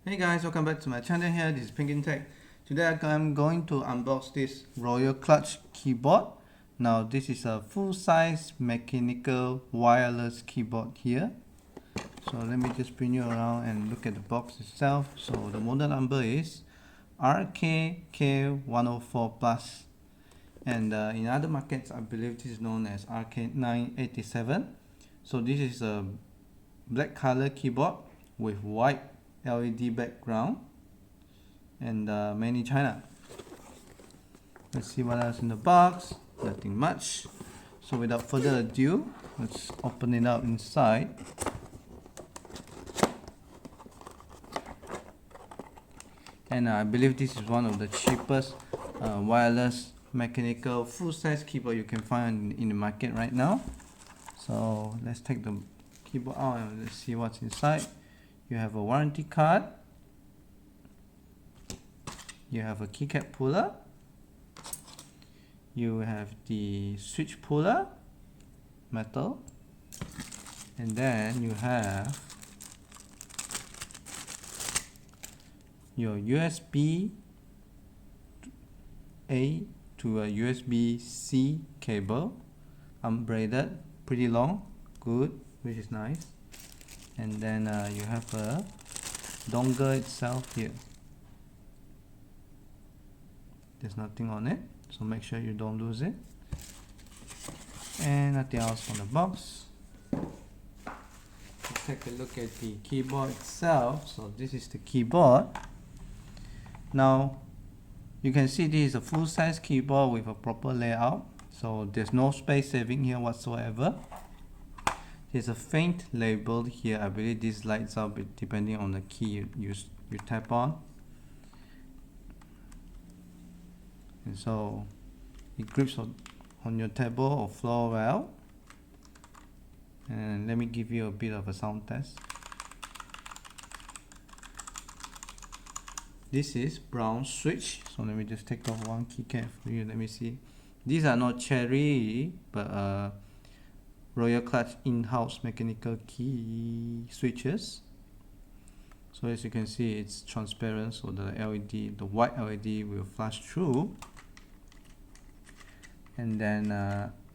Hey guys, welcome back to my channel here. This is Penguin Tech. Today I'm going to unbox this Royal Kludge keyboard. Now this is a full-size mechanical wireless keyboard here. So let me just bring you around and look at the box itself. So the model number is RK104 Plus. And in other markets, I believe this is known as RK987. So this is a black color keyboard with white LED background and made in China. Let's see what else in the box. Nothing much. So without further ado, let's open it up inside. And I believe this is one of the cheapest wireless mechanical full-size keyboard you can find in the market right now. So let's take the keyboard out and let's see what's inside. You have a warranty card. You have a keycap puller. You have the switch puller, metal. And then you have your USB-A to a USB-C cable, unbraided, pretty long, good, which is nice. And then you have a dongle itself here. There's nothing on it, so make sure you don't lose it. And nothing else on the box. Let's take a look at the keyboard itself. So this is the keyboard. Now you can see this is a full-size keyboard with a proper layout, so there's no space saving here whatsoever. There's a faint label here. I believe this lights up depending on the key you tap on. And so it grips on your table or floor well. And let me give you a bit of a sound test. This is brown switch. So let me just take off one keycap for you. Let me see. These are not cherry, but Royal Kludge in-house mechanical key switches. So as you can see, it's transparent, so the LED, the white LED will flash through. And then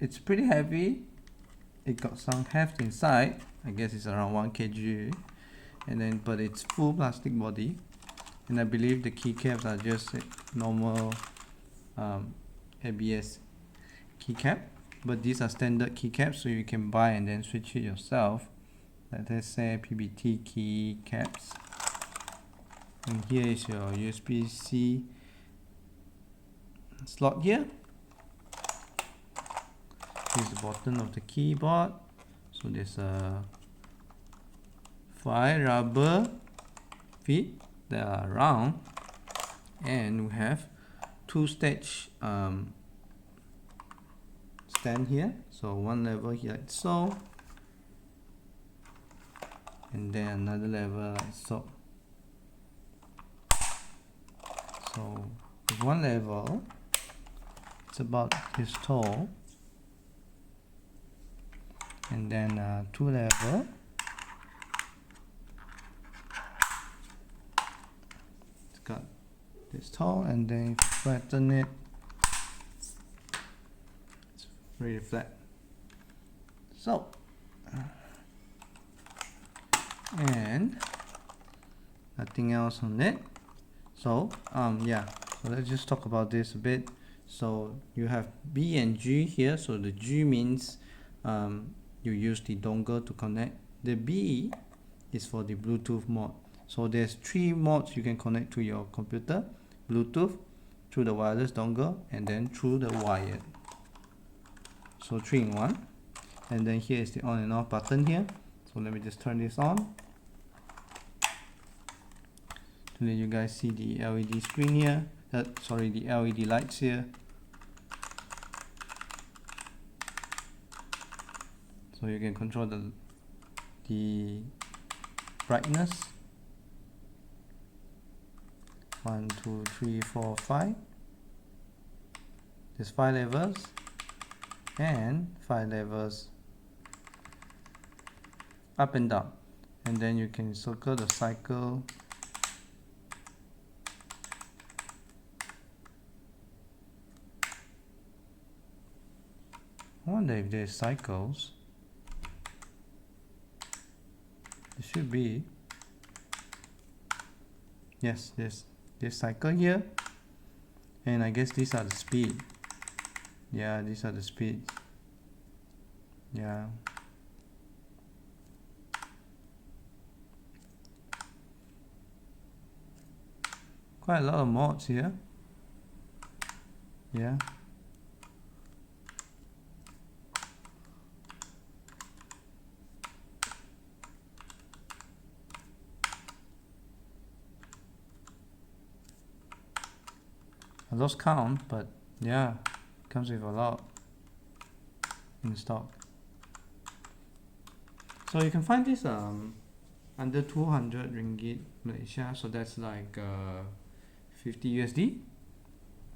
it's pretty heavy. It got some heft inside. I guess it's around 1 kg. And then, but it's full plastic body. And I believe the keycaps are just normal ABS keycap. But these are standard keycaps, so you can buy and then switch it yourself. Let's say PBT keycaps. And here is your USB-C slot here. Here's the bottom of the keyboard. So there's a 5 rubber feet that are round, and we have 2-stage stand here. So one level here like so, and then another level like so. So with one level, it's about this tall, and then 2 level, it's got this tall, and then if you flatten it, it's really flat. So and nothing else on it. So yeah, so let's just talk about this a bit. So you have B and G here. So the G means you use the dongle to connect. The B is for the Bluetooth mode. So there's 3 modes you can connect to your computer: Bluetooth, through the wireless dongle, and then through the wired. So 3 in 1. And then here is the on and off button here. So let me just turn this on to let you guys see the LED screen here. Sorry, the LED lights here. So you can control the brightness. 1, 2, 3, 4, 5. There's 5 levels and 5 levels up and down, and then you can circle the cycle wonder if there's cycles. There should be. Yes, there's cycle here, and I guess these are the speed. Yeah, these are the speeds. Yeah. Quite a lot of mods here. Yeah. I lost count, but yeah, comes with a lot in stock. So you can find this under 200 ringgit Malaysia, so that's like 50 USD.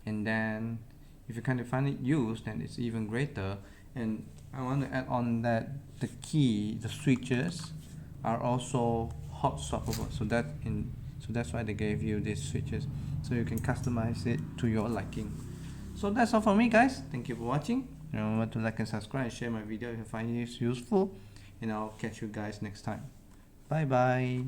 And then if you kind of find it used, then it's even greater. And I want to add on that the switches are also hot swappable, so that's why they gave you these switches, so you can customize it to your liking. So that's all from me, guys. Thank you for watching. Remember to like and subscribe and share my video if you find this useful, and I'll catch you guys next time. Bye bye.